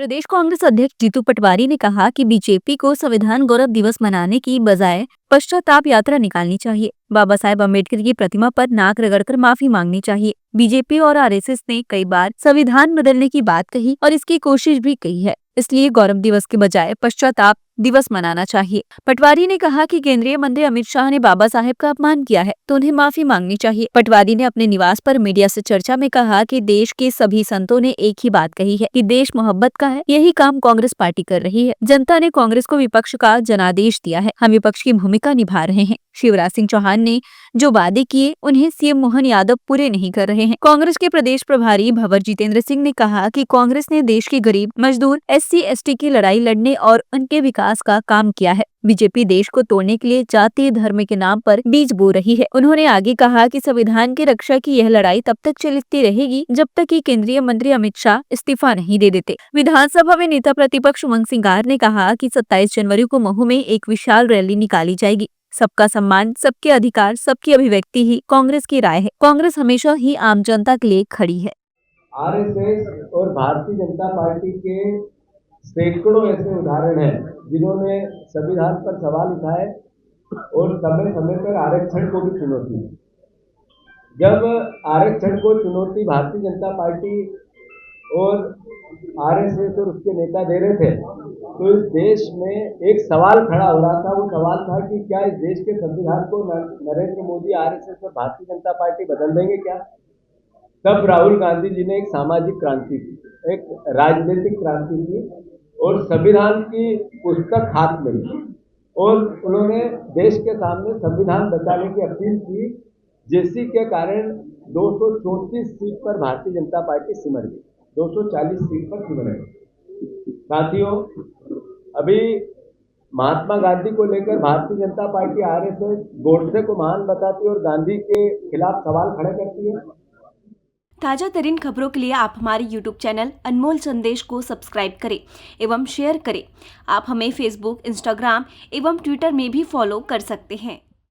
प्रदेश कांग्रेस अध्यक्ष जीतू पटवारी ने कहा कि बीजेपी को संविधान गौरव दिवस मनाने की बजाय पश्चाताप यात्रा निकालनी चाहिए। बाबा साहेब अम्बेडकर की प्रतिमा पर नाक रगड़कर माफी मांगनी चाहिए। बीजेपी और आरएसएस ने कई बार संविधान बदलने की बात कही और इसकी कोशिश भी की है, इसलिए गौरव दिवस के बजाय पश्चाताप दिवस मनाना चाहिए। पटवारी ने कहा कि केंद्रीय मंत्री अमित शाह ने बाबा साहेब का अपमान किया है तो उन्हें माफी मांगनी चाहिए। पटवारी ने अपने निवास पर मीडिया से चर्चा में कहा कि देश के सभी संतों ने एक ही बात कही है कि देश मोहब्बत का है। यही काम कांग्रेस पार्टी कर रही है। जनता ने कांग्रेस को विपक्ष का जनादेश दिया है, हम विपक्ष की भूमिका निभा रहे हैं। शिवराज सिंह चौहान ने जो वादे किए उन्हें सीएम मोहन यादव पूरे नहीं कर रहे हैं। कांग्रेस के प्रदेश प्रभारी भंवर जितेंद्र सिंह ने कहा कि कांग्रेस ने देश के गरीब, मजदूर, SC ST की लड़ाई लड़ने और उनके विकास का काम किया है। बीजेपी देश को तोड़ने के लिए जातीय धर्म के नाम पर बीज बो रही है। उन्होंने आगे कहा कि संविधान की रक्षा की यह लड़ाई तब तक चलती रहेगी जब तक कि केंद्रीय मंत्री अमित शाह इस्तीफा नहीं दे देते। विधानसभा में नेता प्रतिपक्ष उमंग सिंगार ने कहा कि 27 जनवरी को महू में एक विशाल रैली निकाली जाएगी। सबका सम्मान, सबके अधिकार, सबकी अभिव्यक्ति ही कांग्रेस की राय है। कांग्रेस हमेशा ही आम जनता के लिए खड़ी है। आरएसएस और भारतीय जनता पार्टी के सैकड़ों ऐसे उदाहरण हैं जिन्होंने संविधान पर सवाल उठाए और समय समय पर आरक्षण को भी चुनौती दी। जब आरक्षण को चुनौती भारतीय जनता पार्टी और आरएसएस और उसके नेता दे रहे थे तो इस देश में एक सवाल खड़ा हो रहा था। वो सवाल था कि क्या इस देश के संविधान को नरेंद्र मोदी, आरएसएस और भारतीय जनता पार्टी बदल देंगे क्या? तब राहुल गांधी जी ने एक सामाजिक क्रांति की, एक राजनीतिक क्रांति की और संविधान की पुस्तक हाथ में ली और उन्होंने देश के सामने संविधान बचाने की अपील की, जिसके के कारण 234 सीट पर भारतीय जनता पार्टी सिमट गई, 240 सीट पर सिमट गई। साथियों, अभी महात्मा गांधी को लेकर भारतीय जनता पार्टी, आरएसएस गोडसे को महान बताती है और गांधी के खिलाफ सवाल खड़े करती है। ताज़ा तरीन खबरों के लिए आप हमारे YouTube चैनल अनमोल संदेश को सब्सक्राइब करें एवं शेयर करें। आप हमें Facebook, Instagram एवं Twitter में भी फॉलो कर सकते हैं।